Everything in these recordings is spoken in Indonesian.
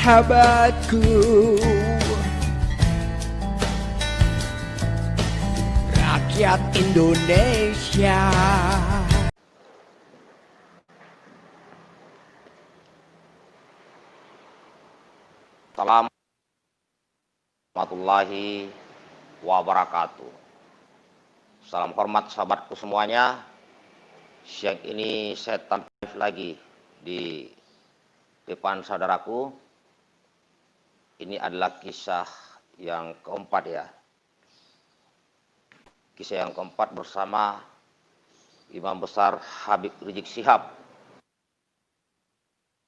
sahabatku, rakyat Indonesia. Assalamualaikum warahmatullahi wabarakatuh. Salam hormat sahabatku semuanya. Siang ini saya tampil lagi di depan saudaraku. Ini adalah kisah yang keempat ya. Kisah yang keempat bersama Imam Besar Habib Rizik Syihab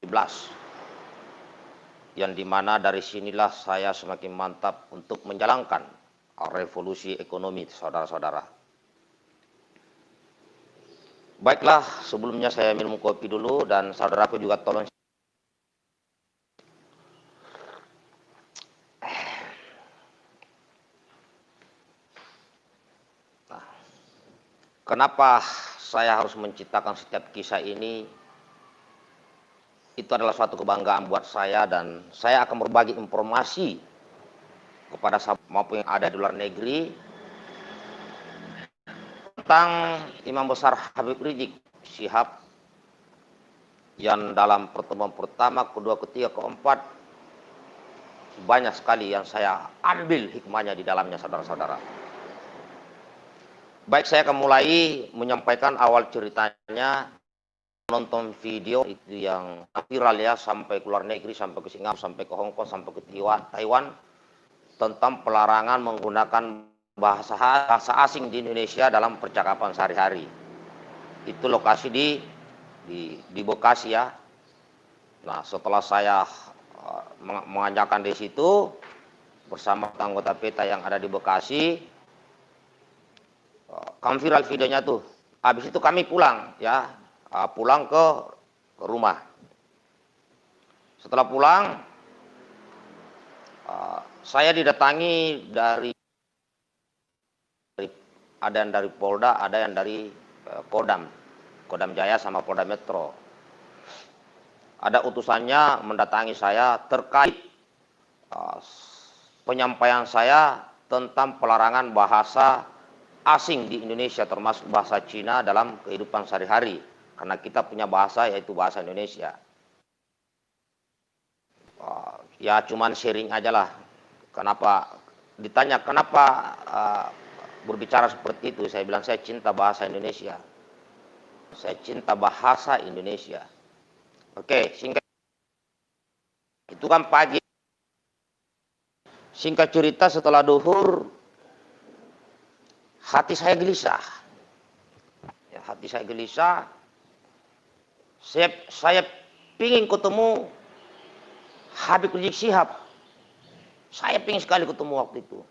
11. Yang dimana dari sinilah saya semakin mantap untuk menjalankan revolusi ekonomi, saudara-saudara. Baiklah, sebelumnya saya minum kopi dulu dan saudaraku juga tolong. Nah, kenapa saya harus menciptakan setiap kisah ini? Itu adalah suatu kebanggaan buat saya dan saya akan berbagi informasi kepada sahabat maupun yang ada di luar negeri tentang Imam Besar Habib Rizik Syihab yang dalam pertemuan pertama, kedua, ketiga, keempat banyak sekali yang saya ambil hikmahnya di dalamnya, saudara-saudara. Baik, saya akan mulai menyampaikan awal ceritanya. Nonton video itu yang viral ya, sampai ke luar negeri, sampai ke Singapura, sampai ke Hong Kong, sampai ke Taiwan, tentang pelarangan menggunakan bahasa asing di Indonesia dalam percakapan sehari-hari. Itu lokasi di Bekasi ya. Nah, setelah saya menanyakan di situ bersama anggota PETA yang ada di Bekasi, kami viral videonya tuh. Habis itu kami pulang ya. Pulang ke rumah. Setelah pulang, saya didatangi ada yang dari Polda, ada yang dari Kodam Jaya sama Polda Metro. Ada utusannya mendatangi saya terkait penyampaian saya tentang pelarangan bahasa asing di Indonesia, termasuk bahasa Cina dalam kehidupan sehari-hari. Karena kita punya bahasa, yaitu bahasa Indonesia. Ya cuman sharing aja lah. Kenapa ditanya kenapa berbicara seperti itu? Saya bilang saya cinta bahasa Indonesia. Saya cinta bahasa Indonesia. Oke, singkat. Itu kan pagi. Singkat cerita, setelah duhur, hati saya gelisah. Ya, hati saya gelisah. Saya pingin ketemu Habib Rizik Syihab. Saya pingin sekali ketemu waktu itu.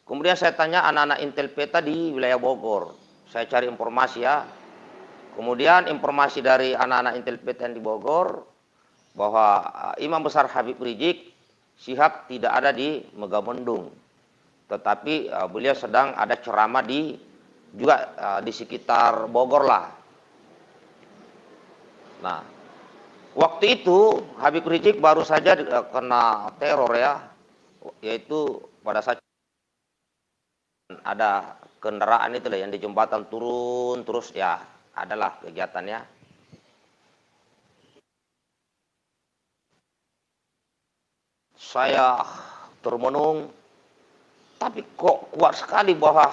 Kemudian saya tanya anak-anak Intel PETA di wilayah Bogor. Saya cari informasi ya. Kemudian informasi dari anak-anak Intel PETA di Bogor bahwa Imam Besar Habib Rizik Syihab tidak ada di Megamendung. Tetapi beliau sedang ada ceramah juga di sekitar Bogor lah. Nah, waktu itu Habib Rizik baru saja kena teror ya, yaitu pada saat ada kendaraan itu lah yang di jembatan turun terus ya, adalah kegiatannya. Saya termenung, tapi kok kuat sekali bahwa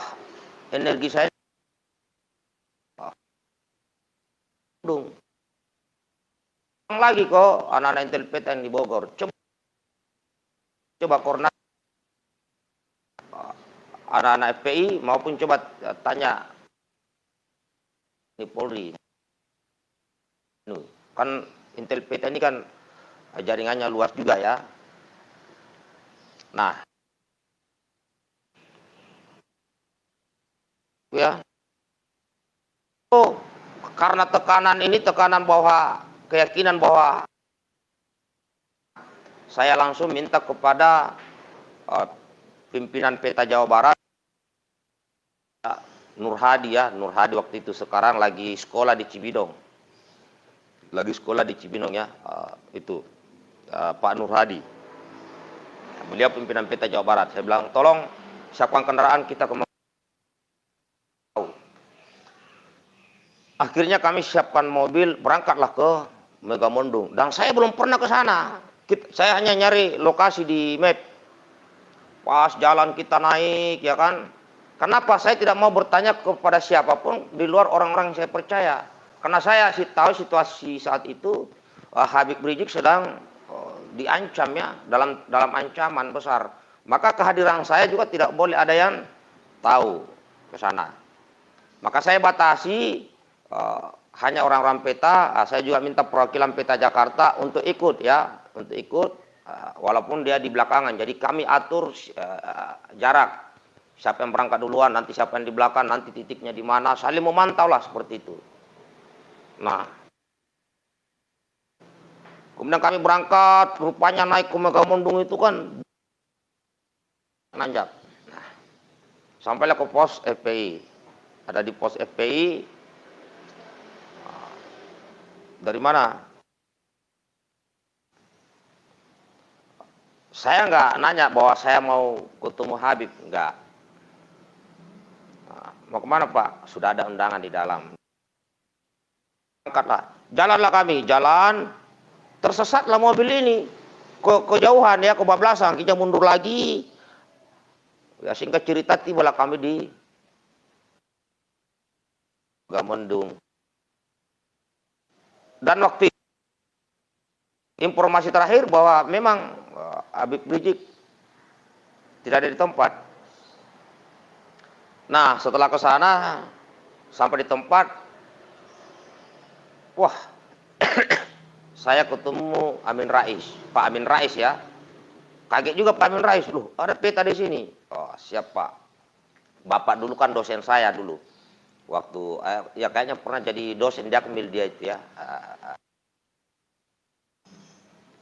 energi saya lagi kok anak-anak Intel PETA yang di Bogor. Coba koordinasi anak-anak FPI maupun coba tanya di Polri. Kan Intel PETA ini kan jaringannya luas juga ya. Nah, ya. Karena tekanan bahwa keyakinan bahwa saya langsung minta kepada pimpinan PETA Jawa Barat, Nur Hadi waktu itu, sekarang lagi sekolah di Cibinong. Ya, itu. Pak Nur Hadi. Beliau pimpinan Peta Jawa Barat. Saya bilang, tolong siapkan kendaraan kita ke Makau. Akhirnya kami siapkan mobil, berangkatlah ke Megamendung. Dan saya belum pernah ke sana. Saya hanya nyari lokasi di map. Pas jalan kita naik, ya kan. Kenapa saya tidak mau bertanya kepada siapapun di luar orang-orang yang saya percaya? Karena saya tahu situasi saat itu Habib Rizik sedang diancam ya, dalam ancaman besar. Maka kehadiran saya juga tidak boleh ada yang tahu ke sana. Maka saya batasi hanya orang-orang Peta. Saya juga minta perwakilan Peta Jakarta untuk ikut ya, untuk ikut walaupun dia di belakangan. Jadi kami atur jarak. Siapa yang berangkat duluan, nanti siapa yang di belakang, nanti titiknya di mana, saling memantau lah seperti itu. Nah, kemudian kami berangkat, rupanya naik ke Megamendung itu kan nanjak. Nah, sampailah ke pos FPI. Ada di pos FPI. Dari mana? Saya nggak nanya bahwa saya mau ketemu Habib, nggak. Nah, mau kemana Pak? Sudah ada undangan di dalam. Angkatlah, jalanlah kami, jalan. Tersesatlah mobil ini kejauhan ya, kebablasan. Kita mundur lagi. Ya singkat cerita tibalah kami di Megamendung. Dan waktu informasi terakhir bahwa memang Habib Rizik tidak ada di tempat. Nah, setelah ke sana sampai di tempat, wah, saya ketemu Amin Rais, Pak Amin Rais ya. Kaget juga Pak Amin Rais, loh, ada Peta di sini. Oh, siap Pak. Bapak dulu kan dosen saya dulu. Waktu ya kayaknya pernah jadi dosen di Akmil dia itu ya.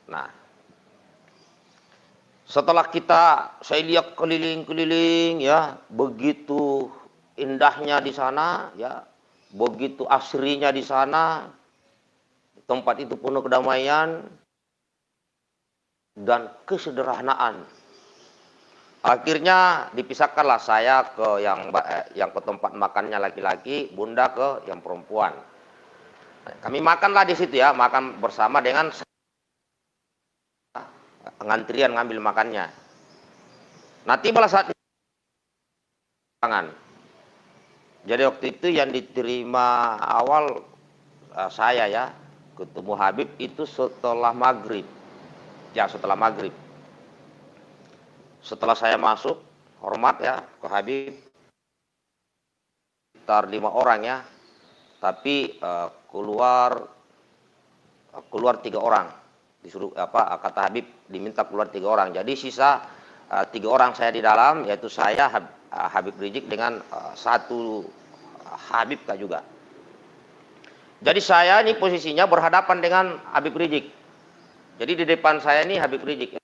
Nah, setelah saya lihat keliling-keliling ya, begitu indahnya di sana ya, begitu asrinya di sana. Tempat itu penuh kedamaian dan kesederhanaan. Akhirnya dipisahkanlah saya ke yang ke tempat makannya laki-laki, Bunda ke yang perempuan. Kami makanlah di situ ya, makan bersama dengan ngantrian ngambil makannya. Nah, tibalah saat tangan. Jadi waktu itu yang diterima awal saya ya, ketemu Habib itu setelah maghrib. Ya, setelah maghrib. Setelah saya masuk, hormat ya ke Habib, sekitar 5 orang ya, tapi keluar 3 orang. Disuruh kata Habib diminta keluar 3 orang. Jadi sisa 3 orang saya di dalam, yaitu saya, Habib Rizik dengan satu Habib juga. Jadi saya ini posisinya berhadapan dengan Habib Rizik. Jadi di depan saya ini Habib Rizik.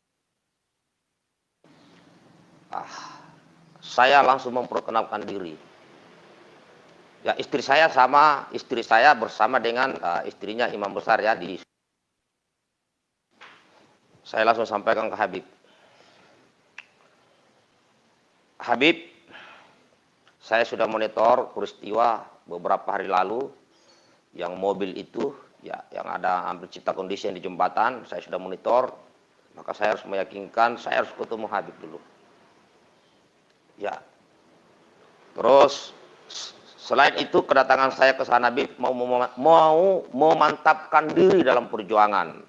Saya langsung memperkenalkan diri. Ya, istri saya bersama dengan istrinya imam besar ya di. Saya langsung sampaikan ke Habib. Habib, saya sudah monitor peristiwa beberapa hari lalu yang mobil itu ya, yang ada hampir cipta kondisi yang di jembatan, saya sudah monitor. Maka saya harus meyakinkan, saya harus ketemu Habib dulu. Ya. Terus selain itu kedatangan saya ke sana Habib mau memantapkan diri dalam perjuangan.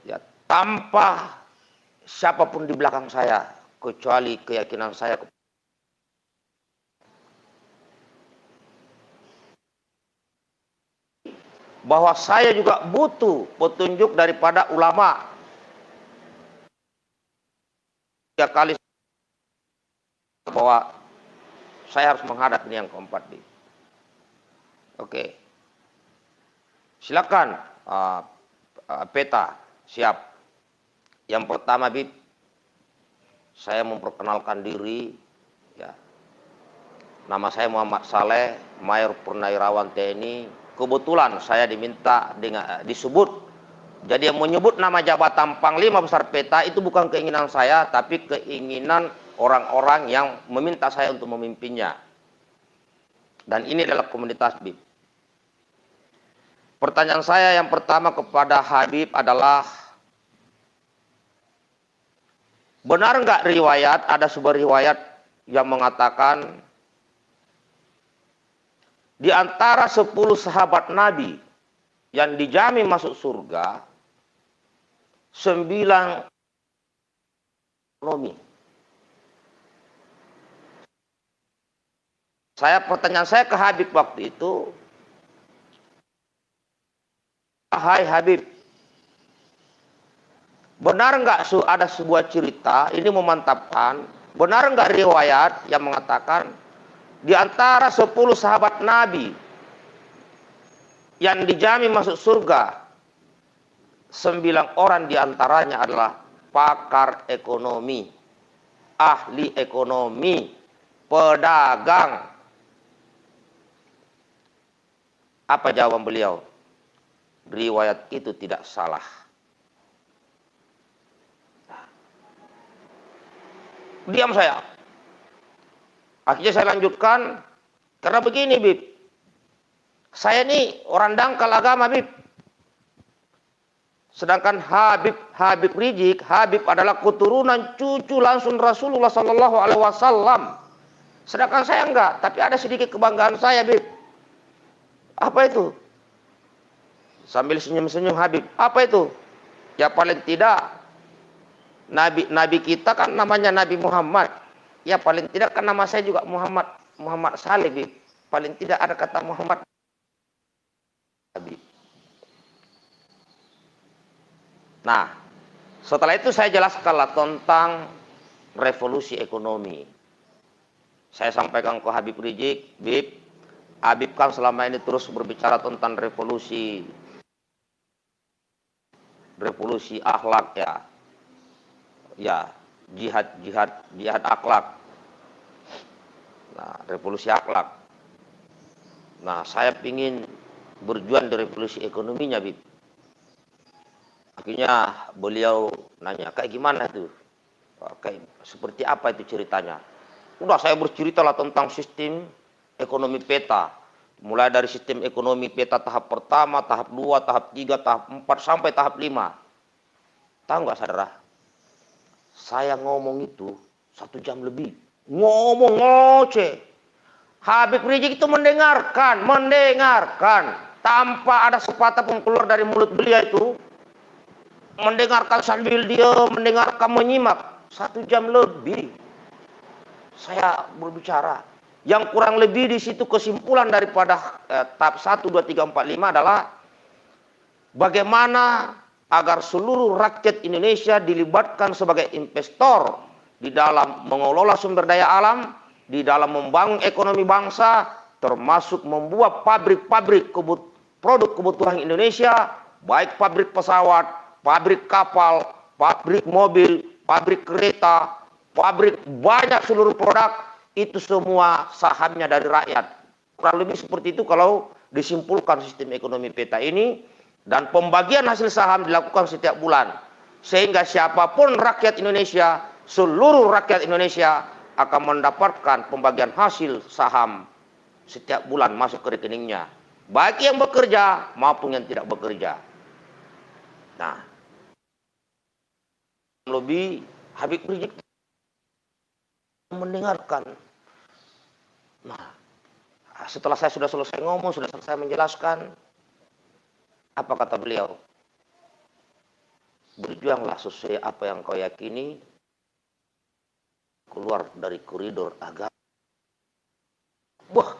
Ya, tanpa siapapun di belakang saya kecuali keyakinan saya bahwa saya juga butuh petunjuk daripada ulama. 3 kali bahwa saya harus menghadap ini yang keempat. Oke, silakan Peta siap. Yang pertama Bib, saya memperkenalkan diri ya. Nama saya Muhammad Saleh, Mayor Purnawirawan TNI, kebetulan saya diminta dengan disebut. Jadi yang menyebut nama jabatan Panglima Besar PETA itu bukan keinginan saya, tapi keinginan orang-orang yang meminta saya untuk memimpinnya. Dan ini adalah komunitas BIP. Pertanyaan saya yang pertama kepada Habib adalah, benar nggak riwayat, ada sebuah riwayat yang mengatakan di antara 10 sahabat Nabi yang dijamin masuk surga, 9 ekonomi. Pertanyaan saya ke Habib waktu itu, hai Habib, benar nggak ada sebuah cerita, ini memantapkan, benar nggak riwayat yang mengatakan di antara 10 sahabat Nabi yang dijamin masuk surga, 9 orang diantaranya adalah pakar ekonomi, ahli ekonomi, pedagang. Apa jawaban beliau? Riwayat itu tidak salah. Diam saya. Akhirnya saya lanjutkan, karena begini Bib, saya ini orang dangkal agama Bib. Sedangkan Habib Rizik, Habib adalah keturunan cucu langsung Rasulullah Sallallahu Alaihi Wasallam. Sedangkan saya enggak, tapi ada sedikit kebanggaan saya Bib. Apa itu? Sambil senyum-senyum Habib. Apa itu? Ya paling tidak Nabi kita kan namanya Nabi Muhammad. Ya paling tidak kan nama saya juga Muhammad Saleh Bib. Paling tidak ada kata Muhammad Habib. Nah, setelah itu saya jelaskanlah tentang revolusi ekonomi. Saya sampaikan ke Habib Rizik, Bib, Habib kan selama ini terus berbicara tentang revolusi akhlak ya. Ya, jihad akhlak. Nah, revolusi akhlak. Nah, saya ingin berjuang di revolusi ekonominya, Bib. Akhirnya beliau nanya, kayak gimana tuh? Kayak seperti apa itu ceritanya? Udah saya bercerita lah tentang sistem ekonomi peta. Mulai dari sistem ekonomi peta tahap pertama, tahap 2, tahap 3, tahap 4, sampai tahap 5. Tahu nggak saudara? Saya ngomong itu 1 jam lebih. Ngomong ngoceh. Habib Rizik itu mendengarkan. Tanpa ada sepatah pun keluar dari mulut beliau itu. Mendengarkan sambil dia mendengarkan, menyimak. 1 jam lebih. Saya berbicara. Yang kurang lebih di situ kesimpulan daripada tahap 1, 2, 3, 4, 5 adalah bagaimana agar seluruh rakyat Indonesia dilibatkan sebagai investor di dalam mengelola sumber daya alam, di dalam membangun ekonomi bangsa, termasuk membuat pabrik-pabrik produk kebutuhan Indonesia, baik pabrik pesawat, pabrik kapal, pabrik mobil, pabrik kereta, pabrik banyak seluruh produk, itu semua sahamnya dari rakyat. Kurang lebih seperti itu kalau disimpulkan sistem ekonomi peta ini. Dan pembagian hasil saham dilakukan setiap bulan. Sehingga siapapun rakyat Indonesia, seluruh rakyat Indonesia akan mendapatkan pembagian hasil saham setiap bulan masuk ke rekeningnya. Baik yang bekerja maupun yang tidak bekerja. Nah, lebih Habib Rizik mendengarkan. Nah, setelah saya sudah selesai ngomong, sudah selesai menjelaskan, apa kata beliau? Berjuanglah sesuai apa yang kau yakini, keluar dari koridor agama. Wah,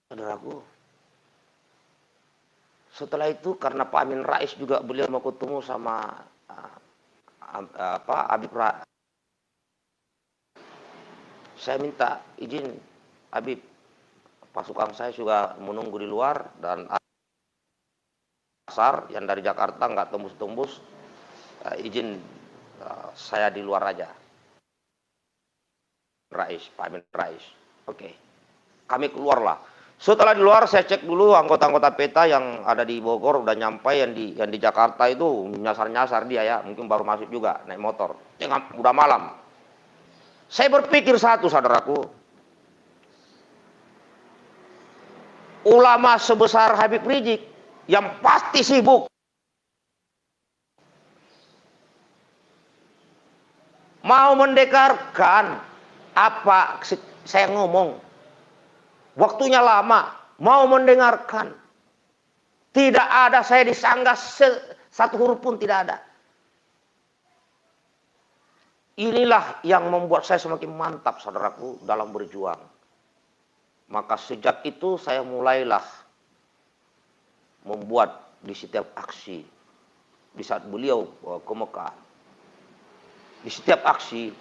saudaraku. Setelah itu karena Pak Amin Rais juga beliau mau ketemu sama Habib Rais. Saya minta izin, Habib, pasukan saya juga menunggu di luar dan asar yang dari Jakarta nggak tembus-tembus, izin saya di luar aja. Pak Amin Rais. Oke. Kami keluarlah. Setelah di luar saya cek dulu anggota-anggota PETA yang ada di Bogor udah nyampe, yang di Jakarta itu nyasar-nyasar dia ya, mungkin baru masuk juga naik motor. Udah malam. Saya berpikir satu, saudaraku. Ulama sebesar Habib Rizik yang pasti sibuk mau mendekarkan apa saya ngomong. Waktunya lama, mau mendengarkan. Tidak ada saya disanggah satu huruf pun tidak ada. Inilah yang membuat saya semakin mantap, saudaraku, dalam berjuang. Maka sejak itu saya mulailah membuat di setiap aksi. Di saat beliau ke Mekah. Di setiap aksi,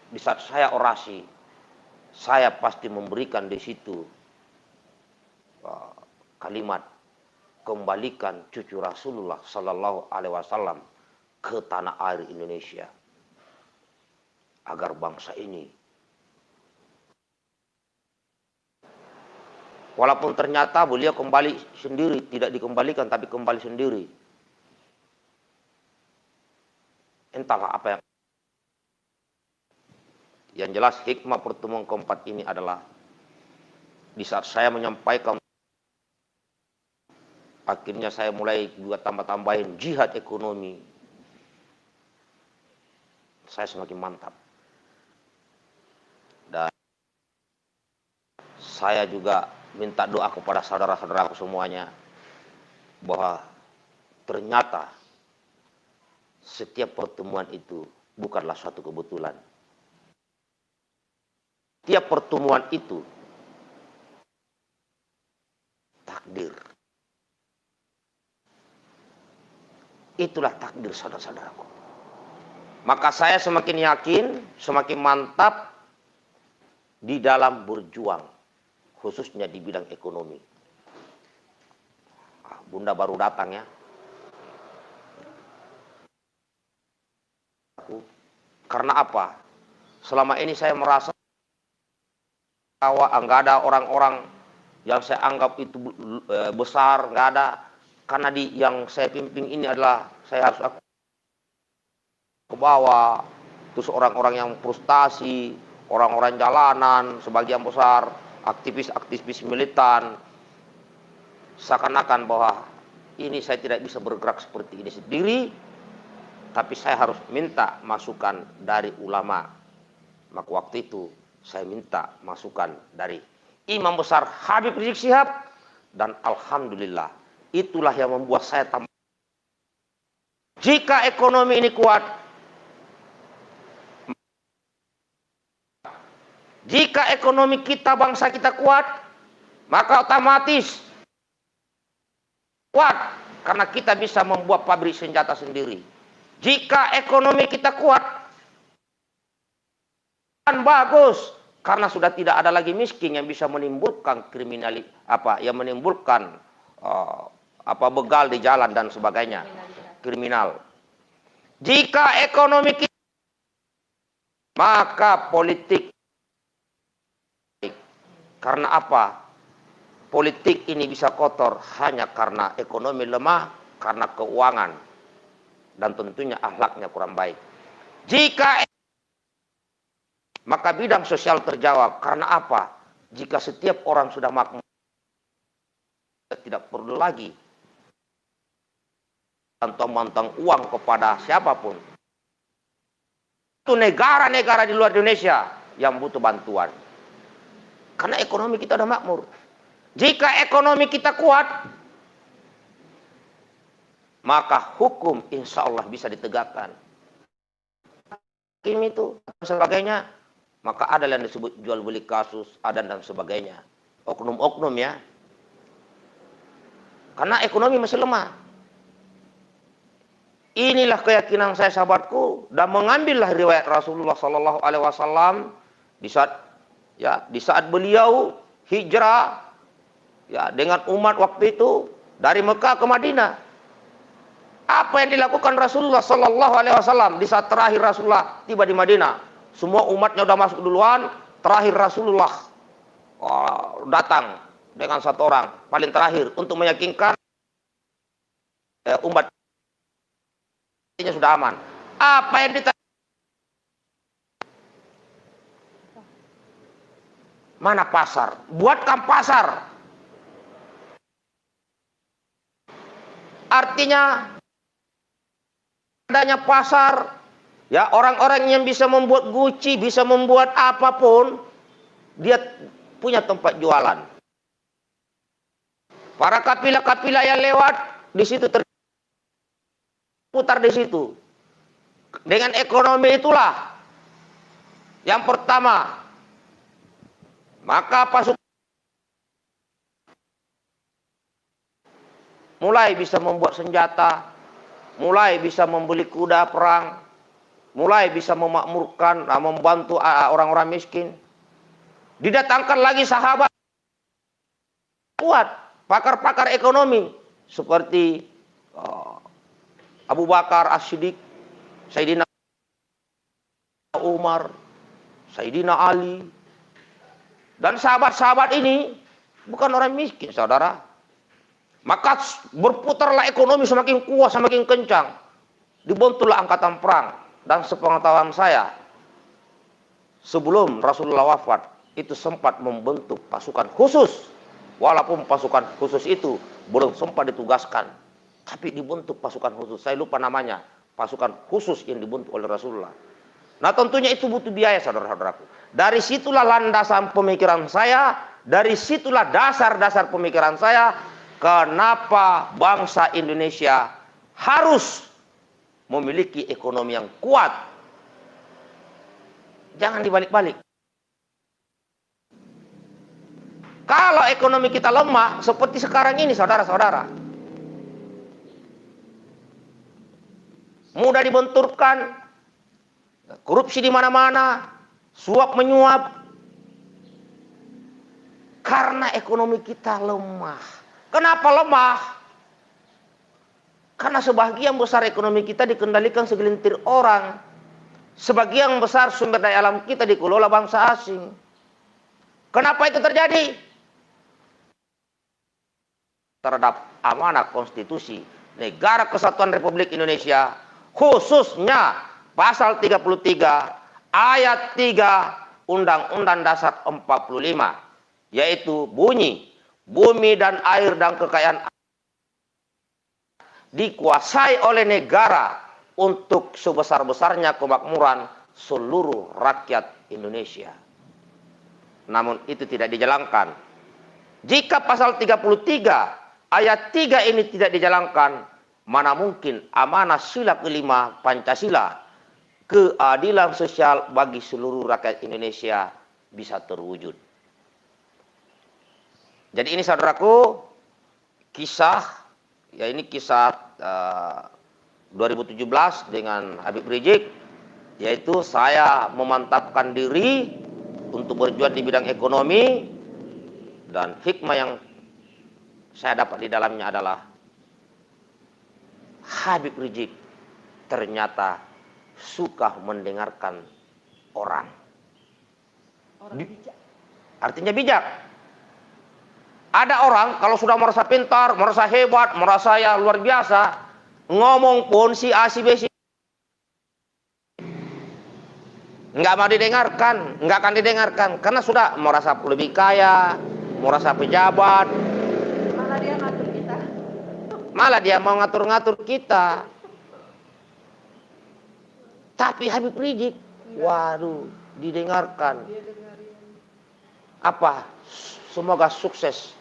di saat saya orasi, saya pasti memberikan di situ kalimat kembalikan cucu Rasulullah Sallallahu Alaihi Wasallam ke tanah air Indonesia agar bangsa ini, walaupun ternyata beliau kembali sendiri, tidak dikembalikan tapi kembali sendiri, entahlah apa yang jelas hikmah pertemuan keempat ini adalah di saat saya menyampaikan, akhirnya saya mulai juga tambah-tambahin jihad ekonomi. Saya semakin mantap. Dan saya juga minta doa kepada saudara-saudaraku semuanya bahwa ternyata setiap pertemuan itu bukanlah suatu kebetulan. Tiap pertemuan itu takdir. Itulah takdir, saudara-saudaraku. Maka saya semakin yakin, semakin mantap di dalam berjuang, khususnya di bidang ekonomi. Bunda baru datang ya. Karena apa? Selama ini saya merasa nggak ada orang-orang yang saya anggap itu besar, nggak ada. Karena yang saya pimpin ini adalah saya harus ke bawah, terus orang-orang yang frustasi, orang-orang jalanan, sebagian besar aktivis-aktivis militan, seakan-akan bahwa ini saya tidak bisa bergerak seperti ini sendiri, tapi saya harus minta masukan dari ulama. Maka waktu itu saya minta masukan dari Imam Besar Habib Rizik Syihab, dan alhamdulillah itulah yang membuat saya tambah. Jika ekonomi ini kuat, jika ekonomi kita, bangsa kita kuat, maka otomatis kuat karena kita bisa membuat pabrik senjata sendiri. Jika ekonomi kita kuat, kan bagus karena sudah tidak ada lagi miskin yang bisa menimbulkan kriminalitas, yang menimbulkan begal di jalan dan sebagainya, kriminal. Jika ekonomi kita, maka politik. Karena apa? Politik ini bisa kotor hanya karena ekonomi lemah, karena keuangan, dan tentunya akhlaknya kurang baik. Maka bidang sosial terjawab. Karena apa? Jika setiap orang sudah makmur, tidak perlu lagi mantang uang kepada siapapun. Itu negara-negara di luar Indonesia yang butuh bantuan. Karena ekonomi kita sudah makmur. Jika ekonomi kita kuat, maka hukum insya Allah bisa ditegakkan. Hakim itu sebagainya, maka ada yang disebut jual beli kasus, ada dan sebagainya. Oknum-oknum ya. Karena ekonomi masih lemah. Inilah keyakinan saya, sahabatku, dan mengambillah riwayat Rasulullah Sallallahu Alaihi Wasallam di saat beliau hijrah ya dengan umat waktu itu dari Mekah ke Madinah. Apa yang dilakukan Rasulullah Sallallahu Alaihi Wasallam di saat terakhir Rasulullah tiba di Madinah? Semua umatnya udah masuk duluan, terakhir Rasulullah datang dengan satu orang paling terakhir untuk meyakinkan umat ini sudah aman. Apa yang ditanya? Mana pasar? Buatkan pasar. Artinya adanya pasar, ya orang-orang yang bisa membuat Gucci, bisa membuat apapun, dia punya tempat jualan. Para kapilah-kapilah yang lewat di situ terputar di situ. Dengan ekonomi itulah yang pertama, maka pasukan mulai bisa membuat senjata, mulai bisa membeli kuda perang, mulai bisa memakmurkan, membantu orang-orang miskin. Didatangkan lagi sahabat kuat, pakar-pakar ekonomi seperti Abu Bakar As-Siddiq, Sayyidina Umar, Sayyidina Ali, dan sahabat-sahabat ini bukan orang miskin, saudara. Maka berputarlah ekonomi semakin kuat, semakin kencang. Dibentuklah angkatan perang. Dan sepengetahuan saya, sebelum Rasulullah wafat, itu sempat membentuk pasukan khusus. Walaupun pasukan khusus itu belum sempat ditugaskan, tapi dibentuk pasukan khusus. Saya lupa namanya, pasukan khusus yang dibentuk oleh Rasulullah. Nah tentunya itu butuh biaya, saudara-saudaraku. Dari situlah landasan pemikiran saya, dari situlah dasar-dasar pemikiran saya, kenapa bangsa Indonesia harus memiliki ekonomi yang kuat. Jangan dibalik-balik. Kalau ekonomi kita lemah, seperti sekarang ini, saudara-saudara, mudah dibenturkan, korupsi di mana-mana, suap menyuap, karena ekonomi kita lemah. Kenapa lemah? Karena sebagian besar ekonomi kita dikendalikan segelintir orang. Sebagian besar sumber daya alam kita dikelola bangsa asing. Kenapa itu terjadi? Terhadap amanah konstitusi Negara Kesatuan Republik Indonesia, khususnya pasal 33 ayat 3 Undang-Undang Dasar 45, yaitu bunyi, bumi dan air dan kekayaan dikuasai oleh negara untuk sebesar-besarnya kemakmuran seluruh rakyat Indonesia. Namun itu tidak dijalankan. Jika pasal 33 ayat 3 ini tidak dijalankan, mana mungkin amanah sila kelima Pancasila, keadilan sosial bagi seluruh rakyat Indonesia, bisa terwujud. Jadi ini saudaraku, kisah, ya ini kisah 2017 dengan Habib Rizik, yaitu saya memantapkan diri untuk berjuang di bidang ekonomi, dan hikmah yang saya dapat di dalamnya adalah Habib Rizik ternyata suka mendengarkan orang. Bijak. Artinya bijak. Ada orang kalau sudah merasa pintar, merasa hebat, merasa ya luar biasa, ngomong pun si A, si B, si nggak mau didengarkan, nggak akan didengarkan, karena sudah merasa lebih kaya, merasa pejabat. Malah dia ngatur kita. Malah dia mau ngatur-ngatur kita. Tapi Habib Rizik, waduh, didengarkan. Apa? Semoga sukses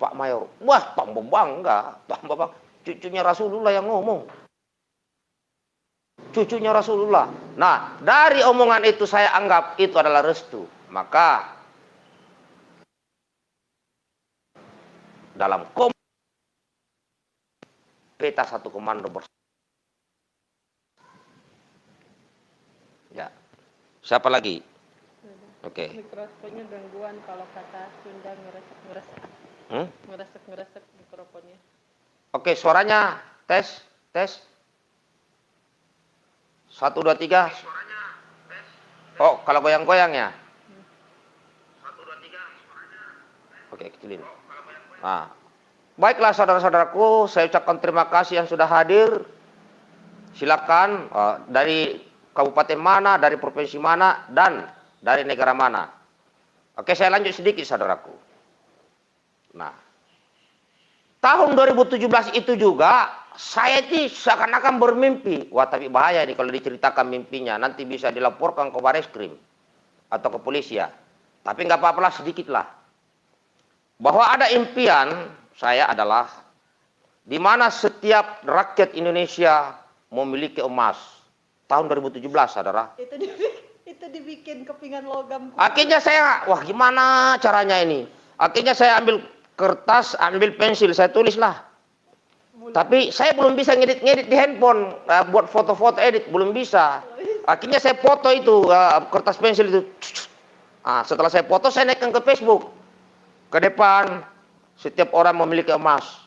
Pak Mayor. Wah, tambah bangga, tambah bangga. Cucunya Rasulullah yang ngomong. Cucunya Rasulullah. Nah, dari omongan itu saya anggap itu adalah restu. Maka dalam peta satu komando bersama. Ya. Siapa lagi? Oke. Mikrofonnya gangguan kalau kata Sunda ngeresek-ngeresek. Ngeresek-ngeresek mikrofonnya. Oke, suaranya tes, tes. 1, 2, 3. Oh, kalau goyang-goyang ya? 1, 2, 3. Oke, kecilin. Nah, baiklah saudara-saudaraku, saya ucapkan terima kasih yang sudah hadir. Silakan dari kabupaten mana, dari provinsi mana, dan dari negara mana. Oke, saya lanjut sedikit saudaraku. Nah, tahun 2017 itu juga saya itu seakan-akan bermimpi. Wah, tapi bahaya nih kalau diceritakan mimpinya. Nanti bisa dilaporkan ke Bareskrim atau ke polisi ya. Tapi nggak apa-apalah, sedikit lah. Bahwa ada impian saya adalah di mana setiap rakyat Indonesia memiliki emas. Tahun 2017, saudara. Itu dibikin kepingan logam. Akhirnya saya, wah gimana caranya ini? Akhirnya saya ambil kertas, ambil pensil, saya tulislah. Tapi saya belum bisa ngedit di handphone, buat foto-foto edit, belum bisa. Akhirnya saya foto itu, kertas pensil itu. Setelah saya foto, saya naikkan ke Facebook. Ke depan, setiap orang memiliki emas.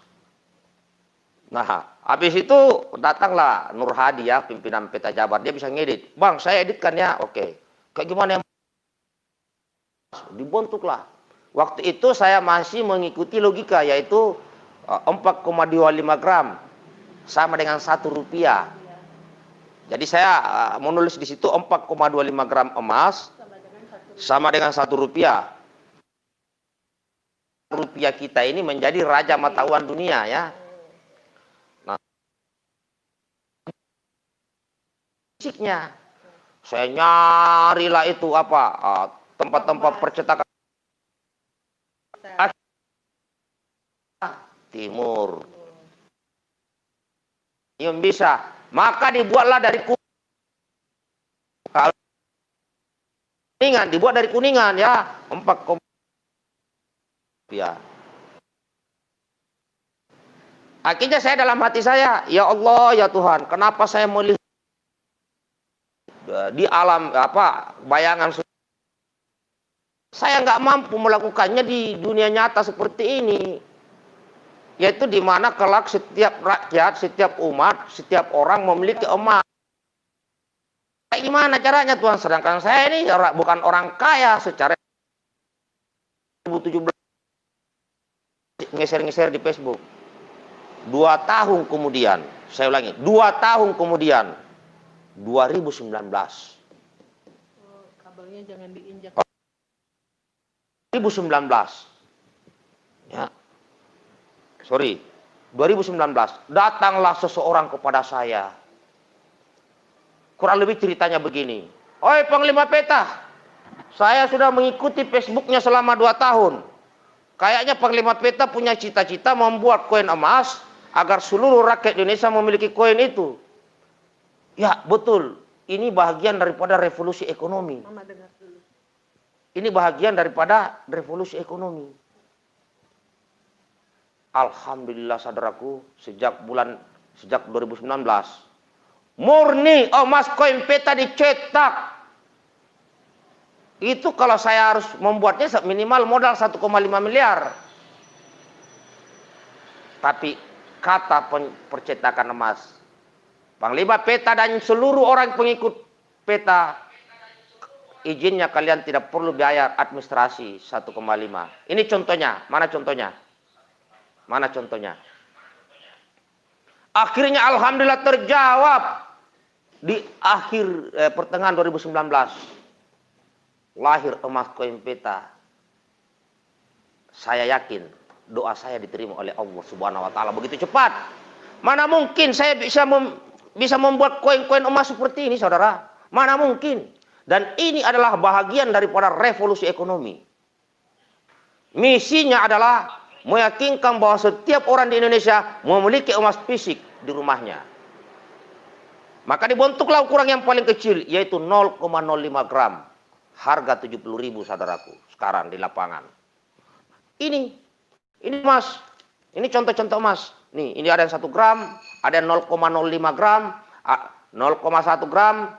Nah, habis itu datanglah Nur Hadi ya, pimpinan Peta Jabar. Dia bisa ngedit. Bang, saya editkan ya. Oke. Kayak gimana yang dibentuklah. Waktu itu saya masih mengikuti logika, yaitu 4,25 gram sama dengan 1 rupiah. Jadi saya menulis di situ 4,25 gram emas sama dengan 1 rupiah. Rupiah kita ini menjadi raja mata uang dunia ya. Nah, fisiknya saya nyarilah itu apa tempat-tempat percetakan timur yang bisa, maka dibuatlah dari Kuningan, dibuat dari Kuningan ya, 4 rupiah. Akhirnya saya dalam hati saya, ya Allah ya Tuhan, kenapa saya melihat di alam bayangan saya nggak mampu melakukannya di dunia nyata seperti ini, yaitu di mana kelak setiap rakyat, setiap umat, setiap orang memiliki emas. Kayak gimana caranya Tuhan? Sedangkan saya ini bukan orang kaya secara 2017 ngeser-ngeser di Facebook. 2 tahun kemudian, saya ulangi, 2 tahun kemudian, 2019. Kabelnya jangan diinjak. 2019. Ya. Sorry. 2019. Datanglah seseorang kepada saya. Kurang lebih ceritanya begini. Oi Panglima Peta, saya sudah mengikuti Facebooknya selama 2 tahun. Kayaknya Panglima Peta punya cita-cita membuat koin emas agar seluruh rakyat Indonesia memiliki koin itu. Ya betul, ini bahagian daripada revolusi ekonomi. Mama dengar dulu. Ini bahagian daripada revolusi ekonomi. Alhamdulillah saudaraku, sejak 2019, murni emas koin Peta dicetak. Itu kalau saya harus membuatnya minimal modal 1,5 miliar. Tapi kata percetakan emas, Panglima Peta dan seluruh orang pengikut Peta, izinnya kalian tidak perlu bayar administrasi 1,5. Ini contohnya, mana contohnya? Mana contohnya? Akhirnya alhamdulillah terjawab di akhir pertengahan 2019. Lahir emas koin Peta. Saya yakin doa saya diterima oleh Allah Subhanahu wa taala begitu cepat. Mana mungkin saya bisa membuat koin-koin emas seperti ini, saudara? Mana mungkin? Dan ini adalah bahagian daripada revolusi ekonomi. Misinya adalah meyakinkan bahwa setiap orang di Indonesia memiliki emas fisik di rumahnya. Maka dibentuklah ukuran yang paling kecil, yaitu 0,05 gram. Harga 70.000 saudaraku sekarang di lapangan. Ini emas. Ini contoh-contoh emas. Nih, ini ada yang 1 gram, ada yang 0,05 gram, 0,1 gram,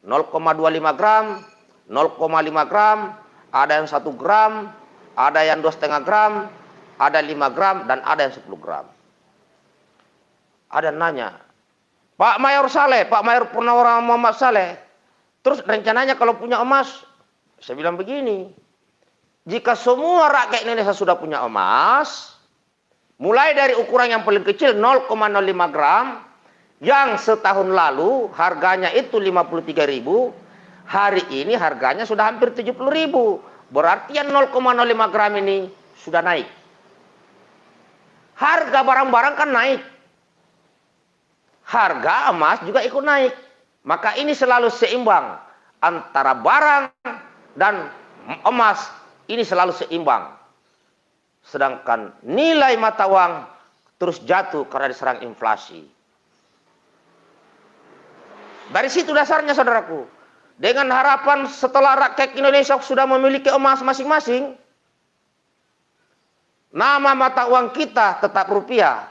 0,25 gram, 0,5 gram, ada yang 1 gram, ada yang 2,5 gram, ada 5 gram, dan ada yang 10 gram. Ada yang nanya, Pak Mayor Saleh, Pak Mayor Purnawirawan Muhammad Saleh, terus rencananya kalau punya emas, saya bilang begini, Jika semua rakyat Indonesia sudah punya emas, mulai dari ukuran yang paling kecil 0,05 gram, yang setahun lalu harganya itu 53.000, hari ini harganya sudah hampir 70.000. Berarti yang 0,05 gram ini sudah naik. Harga barang-barang kan naik. Harga emas juga ikut naik. Maka ini selalu seimbang. Antara barang dan emas ini selalu seimbang. Sedangkan nilai mata uang terus jatuh karena diserang inflasi. Dari situ dasarnya saudaraku. Dengan harapan setelah rakyat Indonesia sudah memiliki emas masing-masing, nama mata uang kita tetap rupiah.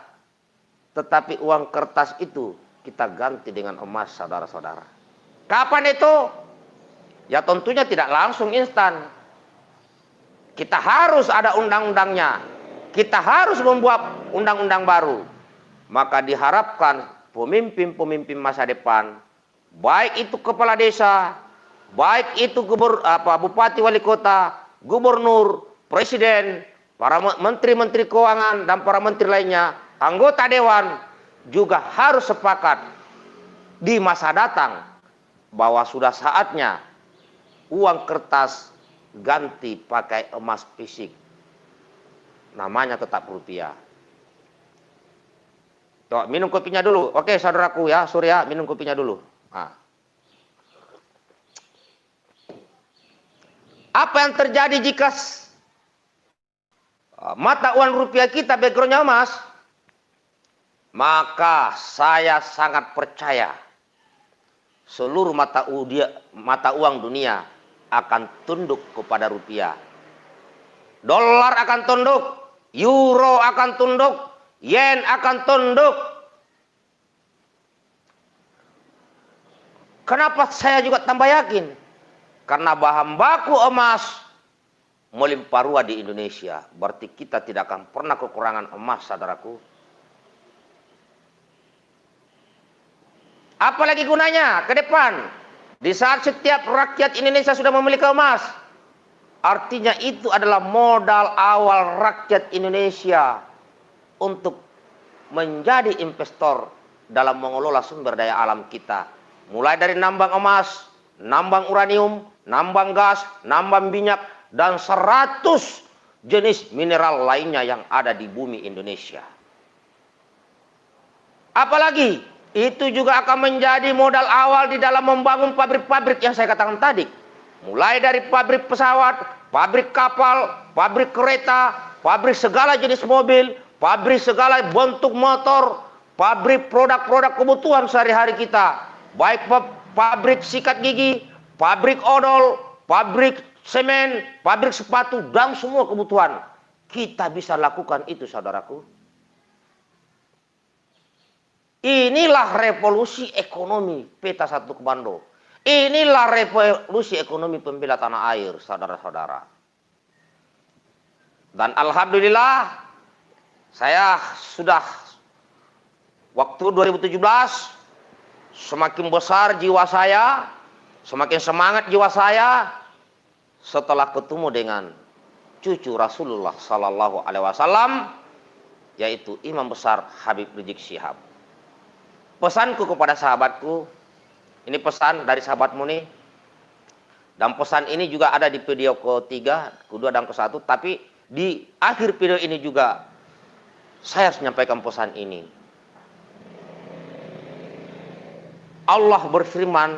Tetapi uang kertas itu kita ganti dengan emas, saudara-saudara. Kapan itu? Ya tentunya tidak langsung instan. Kita harus ada undang-undangnya. Kita harus membuat undang-undang baru. Maka diharapkan pemimpin-pemimpin masa depan, baik itu kepala desa, baik itu bupati wali kota, gubernur, presiden, para menteri-menteri keuangan dan para menteri lainnya, anggota dewan juga harus sepakat di masa datang bahwa sudah saatnya uang kertas ganti pakai emas fisik. Namanya tetap rupiah. Tuh, minum kopinya dulu. Oke, saudaraku ya, Surya, minum kopinya dulu. Nah. Apa yang terjadi jika mata uang rupiah kita backgroundnya emas? Maka saya sangat percaya seluruh mata uang dunia akan tunduk kepada rupiah. Dolar akan tunduk, euro akan tunduk, yen akan tunduk. Kenapa saya juga tambah yakin? Karena bahan baku emas melimpah ruah di Indonesia. Berarti kita tidak akan pernah kekurangan emas, saudaraku. Apalagi gunanya ke depan? Di saat setiap rakyat Indonesia sudah memiliki emas, artinya itu adalah modal awal rakyat Indonesia untuk menjadi investor dalam mengelola sumber daya alam kita. Mulai dari nambang emas, nambang uranium, nambang gas, nambang minyak, dan 100 jenis mineral lainnya yang ada di bumi Indonesia. Apalagi, itu juga akan menjadi modal awal di dalam membangun pabrik-pabrik yang saya katakan tadi. Mulai dari pabrik pesawat, pabrik kapal, pabrik kereta, pabrik segala jenis mobil, pabrik segala bentuk motor, pabrik produk-produk kebutuhan sehari-hari kita. Baik pabrik sikat gigi, pabrik odol, pabrik semen, pabrik sepatu, dan semua kebutuhan. Kita bisa lakukan itu, saudaraku. Inilah revolusi ekonomi Peta 1 Komando. Inilah revolusi ekonomi pembela tanah air, saudara-saudara. Dan alhamdulillah, saya sudah waktu 2017, semakin besar jiwa saya, semakin semangat jiwa saya setelah ketemu dengan cucu Rasulullah Sallallahu Alaihi Wasallam, yaitu Imam Besar Habib Rizik Syihab. Pesanku kepada sahabatku, ini pesan dari sahabatmu nih, dan pesan ini juga ada di video ketiga, kedua, dan ke-1, tapi di akhir video ini juga saya harus menyampaikan pesan ini. Allah berfirman,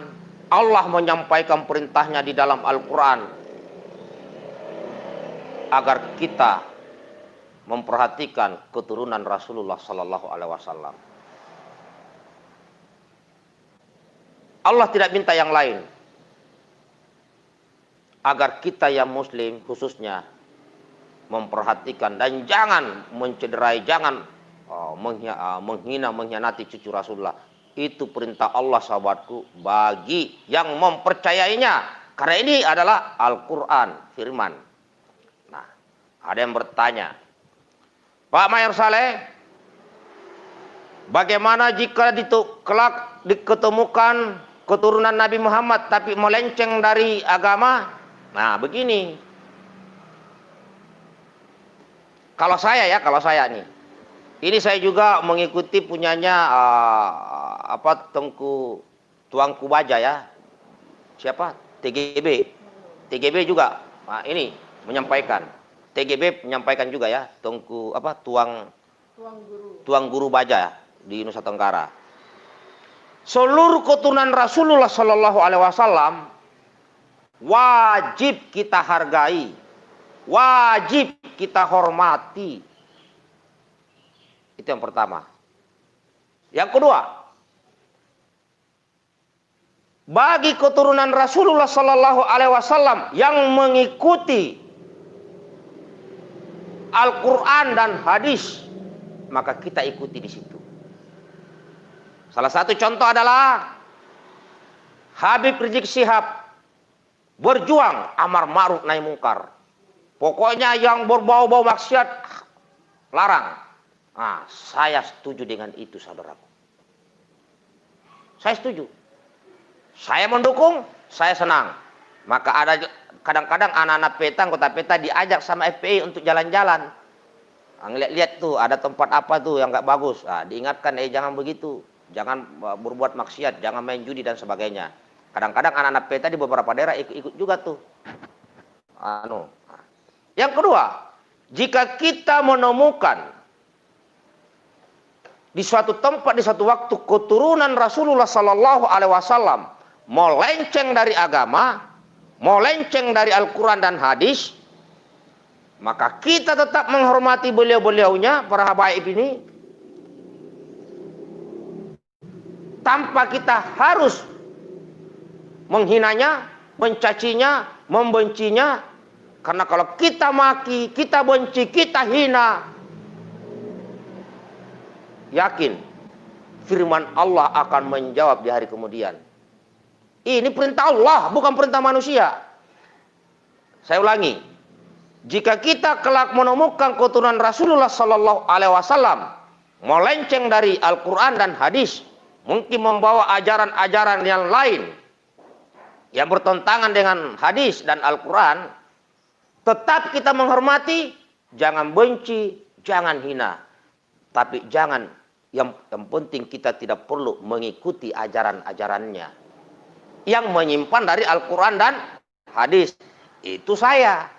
Allah menyampaikan perintahnya di dalam Al-Quran agar kita memperhatikan keturunan Rasulullah Sallallahu Alaihi Wasallam. Allah tidak minta yang lain, agar kita yang Muslim khususnya memperhatikan dan jangan mencederai, jangan menghina, mengkhianati cucu Rasulullah. Itu perintah Allah, sahabatku, bagi yang mempercayainya. Karena ini adalah Al-Quran, firman. Nah, ada yang bertanya, Pak Mayor Saleh, bagaimana jika kelak diketemukan keturunan Nabi Muhammad tapi melenceng dari agama? Nah, begini. Kalau saya nih. Ini saya juga mengikuti punyanya Tuanku Baja ya. Siapa? TGB. TGB juga. Nah, ini menyampaikan. TGB menyampaikan juga ya, Tuang Guru Baja ya, di Nusa Tenggara. Seluruh keturunan Rasulullah Shallallahu Alaihi Wasallam wajib kita hargai, wajib kita hormati. Itu yang pertama. Yang kedua, bagi keturunan Rasulullah Shallallahu Alaihi Wasallam yang mengikuti Al-Quran dan hadis, maka kita ikuti di situ. Salah satu contoh adalah Habib Rizik Syihab berjuang amar ma'ruf nahi mungkar. Pokoknya yang berbau-bau maksiat larang. Nah, saya setuju dengan itu, saudaraku. Saya setuju. Saya mendukung, saya senang. Maka ada kadang-kadang anak-anak peta, anggota peta diajak sama FPI untuk jalan-jalan. Nah, lihat tuh, ada tempat apa tuh yang nggak bagus. Nah, diingatkan, jangan begitu. Jangan berbuat maksiat, jangan main judi dan sebagainya. Kadang-kadang anak-anak peta di beberapa daerah ikut juga tuh. Yang kedua, jika kita menemukan di suatu tempat, di suatu waktu keturunan Rasulullah Sallallahu Alaihi Wasallam melenceng dari agama, melenceng dari Al-Quran dan hadis, maka kita tetap menghormati beliau-beliaunya, para habaib ini, tanpa kita harus menghinanya, mencacinya, membencinya. Karena kalau kita maki, kita benci, kita hina, yakin firman Allah akan menjawab di hari kemudian. Ini perintah Allah, bukan perintah manusia. Saya ulangi, jika kita kelak menemukan keturunan Rasulullah Sallallahu Alaihi Wasallam melenceng dari Al-Quran dan hadis, mungkin membawa ajaran-ajaran yang lain yang bertentangan dengan hadis dan Al-Quran, tetap kita menghormati, jangan benci, jangan hina. Tapi jangan, yang penting kita tidak perlu mengikuti ajaran-ajarannya yang menyimpan dari Al-Quran dan hadis. Itu saya.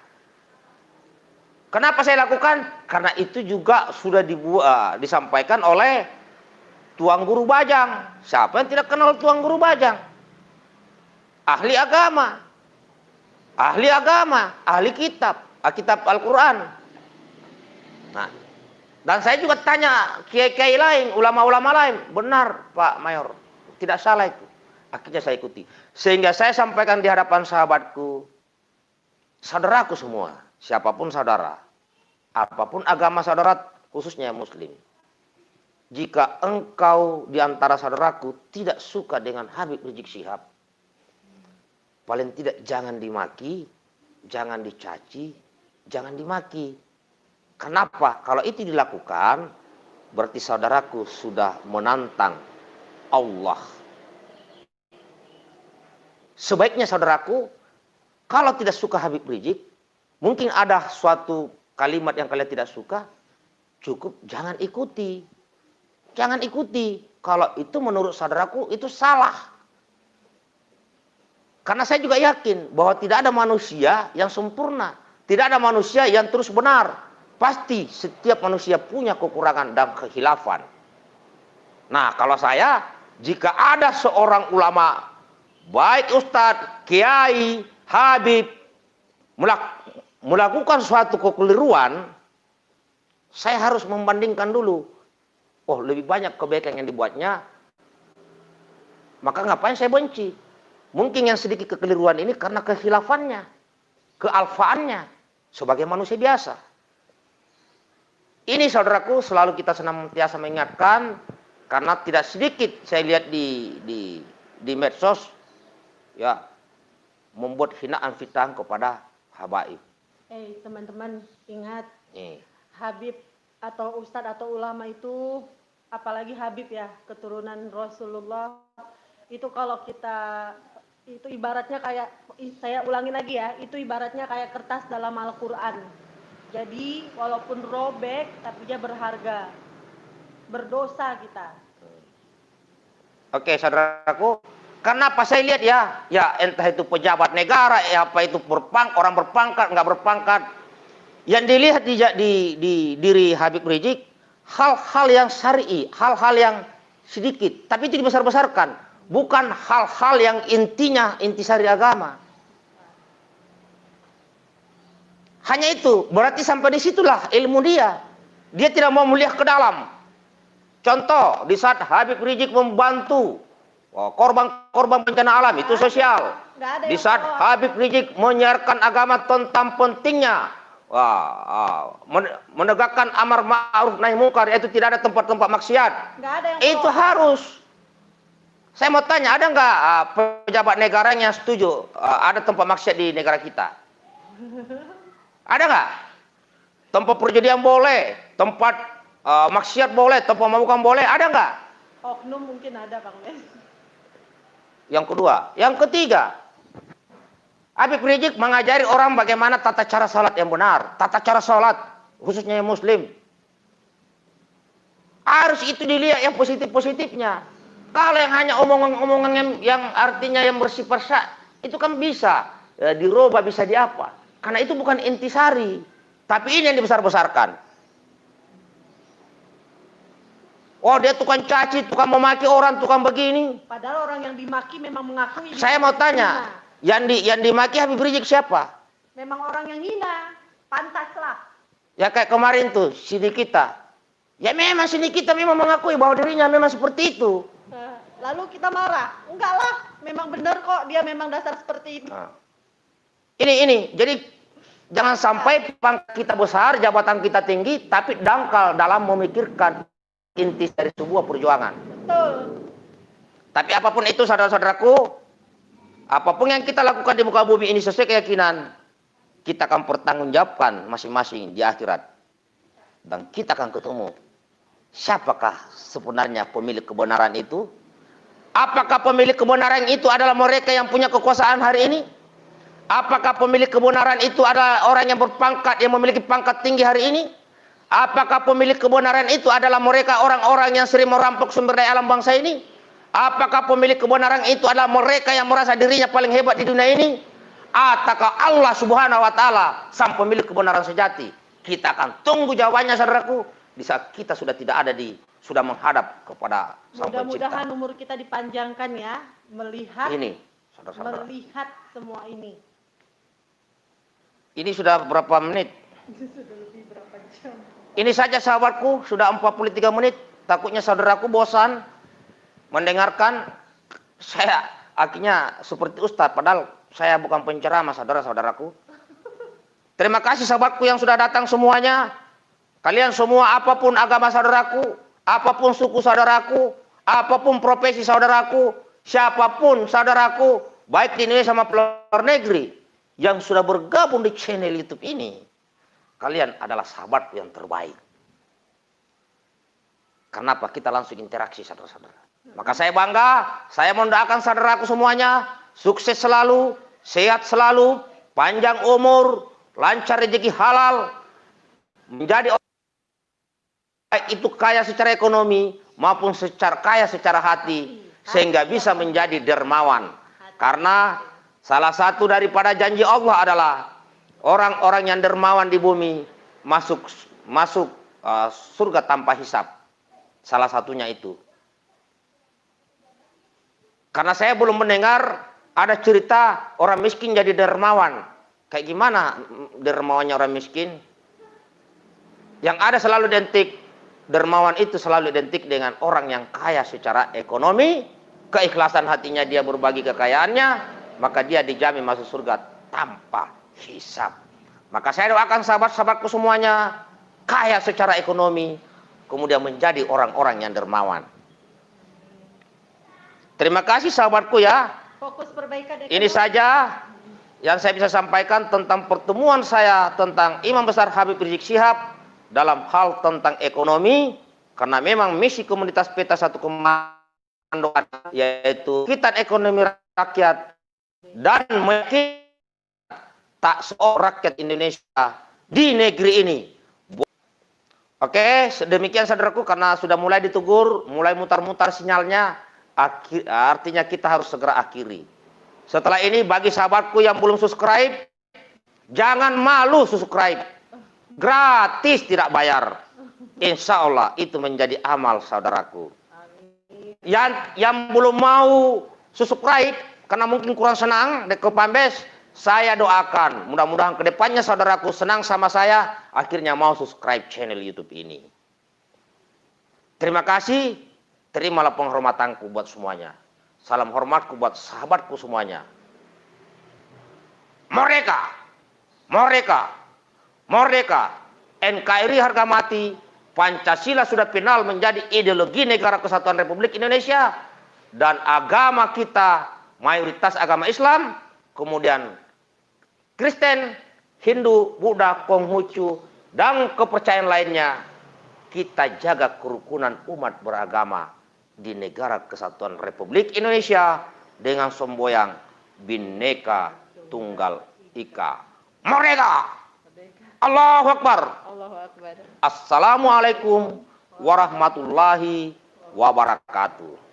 Kenapa saya lakukan? Karena itu juga sudah disampaikan oleh Tuan Guru Bajang. Siapa yang tidak kenal Tuan Guru Bajang? Ahli agama, ahli kitab Al-Quran. Nah, dan saya juga tanya kiai-kiai lain, ulama-ulama lain. Benar Pak Mayor, tidak salah itu. Akhirnya saya ikuti. Sehingga saya sampaikan di hadapan sahabatku, saudaraku semua, siapapun saudara, apapun agama saudara, khususnya Muslim. Jika engkau di antara saudaraku tidak suka dengan Habib Rizik Syihab, paling tidak jangan dimaki, jangan dicaci, jangan dimaki. Kenapa? Kalau itu dilakukan, berarti saudaraku sudah menantang Allah. Sebaiknya saudaraku, kalau tidak suka Habib Rizik, mungkin ada suatu kalimat yang kalian tidak suka, cukup jangan ikuti. Jangan ikuti. Kalau itu menurut saudaraku itu salah. Karena saya juga yakin bahwa tidak ada manusia yang sempurna. Tidak ada manusia yang terus benar. Pasti setiap manusia punya kekurangan dan kekhilafan. Nah, kalau saya, jika ada seorang ulama, baik ustadz, kiai, habib, melakukan suatu kekeliruan, saya harus membandingkan dulu. Oh, lebih banyak kebaikan yang dibuatnya, maka ngapain saya benci? Mungkin yang sedikit kekeliruan ini karena kekhilafannya, kealfaannya, sebagai manusia biasa. Ini saudaraku selalu kita senantiasa mengingatkan, karena tidak sedikit saya lihat di medsos, ya, membuat hinaan fitnah kepada habaib. Teman-teman ingat, Habib atau Ustadz atau ulama itu, apalagi Habib ya, keturunan Rasulullah, itu kalau kita, itu ibaratnya kayak, saya ulangin lagi ya, itu ibaratnya kayak kertas dalam Al-Quran. Jadi walaupun robek tapi dia berharga. Berdosa kita. Oke, saudaraku, kenapa saya lihat ya entah itu pejabat negara, apa itu orang berpangkat, nggak berpangkat, yang dilihat di diri Habib Rizik hal-hal yang syar'i, hal-hal yang sedikit, tapi itu dibesar-besarkan, bukan hal-hal yang intisari agama. Hanya itu, berarti sampai disitulah ilmu dia. Dia tidak mau melihat ke dalam. Contoh, di saat Habib Rizik membantu korban-korban bencana alam, itu sosial. Di saat Habib Rizik menyiarkan agama tentang pentingnya menegakkan amar ma'ruf nahi munkar, yaitu tidak ada tempat-tempat maksiat. Itu harus. Saya mau tanya, ada nggak pejabat negara yang setuju ada tempat maksiat di negara kita? Ada nggak? Tempat perjudian boleh, tempat maksiat boleh, tempat mabukan boleh, ada nggak? Oknum mungkin ada, Bang Mes. Yang kedua, yang ketiga, Habib Rizik mengajari orang bagaimana tata cara salat yang benar, tata cara salat khususnya yang Muslim. Harus itu dilihat yang positif-positifnya. Kalau yang hanya omongan-omongan yang artinya yang bersifat itu kan bisa dirubah, bisa diapa. Karena itu bukan intisari, tapi ini yang dibesar-besarkan. Oh, dia tukang caci, tukang memaki orang, tukang begini. Padahal orang yang dimaki memang mengakui. Saya mau tanya, yang dimaki Habib Rizik siapa? Memang orang yang hina, pantaslah. Ya kayak kemarin tuh, Sidi kita. Ya memang Sidi kita memang mengakui bahwa dirinya memang seperti itu. Lalu kita marah. Enggak lah, memang benar kok dia memang dasar seperti itu. Ini, jadi jangan sampai pangkat kita besar, jabatan kita tinggi, tapi dangkal dalam memikirkan inti dari sebuah perjuangan. Betul. Tapi apapun itu saudara-saudaraku, apapun yang kita lakukan di muka bumi ini sesuai keyakinan, kita akan pertanggungjawabkan masing-masing di akhirat. Dan kita akan ketemu siapakah sebenarnya pemilik kebenaran itu. Apakah pemilik kebenaran itu adalah mereka yang punya kekuasaan hari ini? Apakah pemilik kebenaran itu adalah orang yang berpangkat, yang memiliki pangkat tinggi hari ini? Apakah pemilik kebenaran itu adalah mereka orang-orang yang sering merampok sumber daya alam bangsa ini? Apakah pemilik kebenaran itu adalah mereka yang merasa dirinya paling hebat di dunia ini? Ataukah Allah Subhanahu wa taala sang pemilik kebenaran sejati? Kita akan tunggu jawabannya saudaraku di saat kita sudah tidak ada sudah menghadap kepada sang pencipta. Mudah-mudahan umur kita dipanjangkan ya, melihat ini saudara-saudara. Melihat semua ini. Ini sudah berapa menit? Sudah lebih berapa jam? Ini saja sahabatku, sudah 43 menit. Takutnya saudaraku bosan mendengarkan. Saya akhirnya seperti ustadz, padahal saya bukan penceramah saudara-saudaraku. Terima kasih sahabatku yang sudah datang semuanya. Kalian semua, apapun agama saudaraku, apapun suku saudaraku, apapun profesi saudaraku, siapapun saudaraku, baik di Indonesia maupun luar negeri, yang sudah bergabung di channel YouTube ini, kalian adalah sahabat yang terbaik. Kenapa? Kita langsung interaksi saudara-saudara. Maka saya bangga, saya mendoakan saudaraku semuanya, sukses selalu, sehat selalu, panjang umur, lancar rezeki halal, menjadi orang baik itu kaya secara ekonomi maupun kaya secara hati, sehingga bisa menjadi dermawan. Karena salah satu daripada janji Allah adalah orang-orang yang dermawan di bumi masuk surga tanpa hisab. Salah satunya itu. Karena saya belum mendengar ada cerita orang miskin jadi dermawan. Kayak gimana dermawannya orang miskin? Yang ada selalu identik, dermawan itu selalu identik dengan orang yang kaya secara ekonomi, keikhlasan hatinya dia berbagi kekayaannya, maka dia dijamin masuk surga tanpa hisab. Maka saya doakan sahabat-sahabatku semuanya kaya secara ekonomi, kemudian menjadi orang-orang yang dermawan. Terima kasih sahabatku ya. Fokus perbaikan ekonomi. Ini saja yang saya bisa sampaikan tentang pertemuan saya tentang Imam Besar Habib Rizik Syihab dalam hal tentang ekonomi, karena memang misi komunitas Peta Satu Komando yaitu kita ekonomi rakyat dan mungkin tak seorang rakyat Indonesia di negeri ini. Oke, demikian saudaraku, karena sudah mulai ditegur, mulai mutar-mutar sinyalnya, artinya kita harus segera akhiri. Setelah ini bagi sahabatku yang belum subscribe, jangan malu subscribe. Gratis, tidak bayar. Insya Allah itu menjadi amal saudaraku. Yang belum mau subscribe, karena mungkin kurang senang ke Pambes, saya doakan mudah-mudahan kedepannya saudaraku senang sama saya, akhirnya mau subscribe channel YouTube ini. Terima kasih, terimalah penghormatanku buat semuanya. Salam hormatku buat sahabatku semuanya. Merdeka, merdeka, merdeka. NKRI harga mati. Pancasila sudah final menjadi ideologi Negara Kesatuan Republik Indonesia. Dan agama kita mayoritas agama Islam, kemudian Kristen, Hindu, Buddha, Konghucu, dan kepercayaan lainnya. Kita jaga kerukunan umat beragama di Negara Kesatuan Republik Indonesia dengan semboyan Bhinneka Tunggal Ika. Merdeka! Allahu Akbar! Allahu Akbar. Assalamualaikum warahmatullahi wabarakatuh.